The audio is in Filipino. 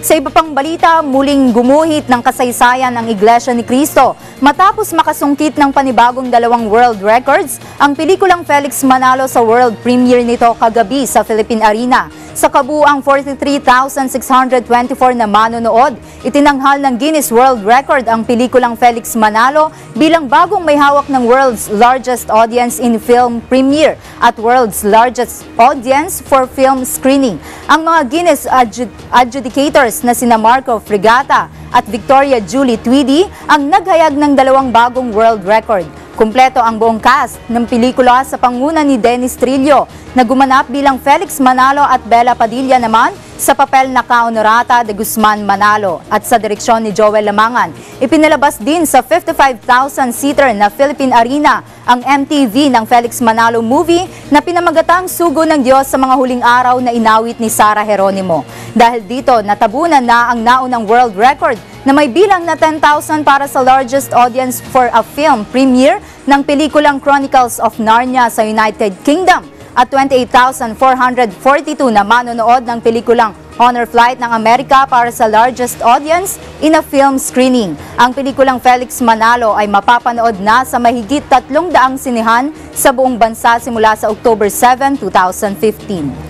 Sa iba pang balita, muling gumuhit ng kasaysayan ang Iglesia ni Cristo matapos makasungkit ng panibagong 2 world records ang pelikulang Felix Manalo sa world premiere nito kagabi sa Philippine Arena. Sa kabuuang 43,624 na manonood, itinanghal ng Guinness World Record ang pelikulang Felix Manalo bilang bagong may hawak ng world's largest audience in film premiere at world's largest audience for film screening. Ang mga Guinness adjudicators na sina Marco Fregata at Victoria Julie Tweedy ang naghayag ng 2 bagong world record. Kumpleto ang buong cast ng pelikula sa panguna ni Dennis Trillo na gumanap bilang Felix Manalo at Bella Padilla naman sa papel na Kaonorata de Guzman Manalo at sa direksyon ni Joel Lamangan. Ipinalabas din sa 55,000-seater na Philippine Arena ang MTV ng Felix Manalo movie na pinamagatang Sugo ng Diyos sa mga huling araw na inawit ni Sara Geronimo. Dahil dito, natabunan na ang naunang world record na may bilang na 10,000 para sa largest audience for a film premiere ng pelikulang Chronicles of Narnia sa United Kingdom at 28,442 na manonood ng pelikulang Honor Flight ng Amerika para sa largest audience in a film screening. Ang pelikulang Felix Manalo ay mapapanood na sa mahigit 300 sinehan sa buong bansa simula sa October 7, 2015.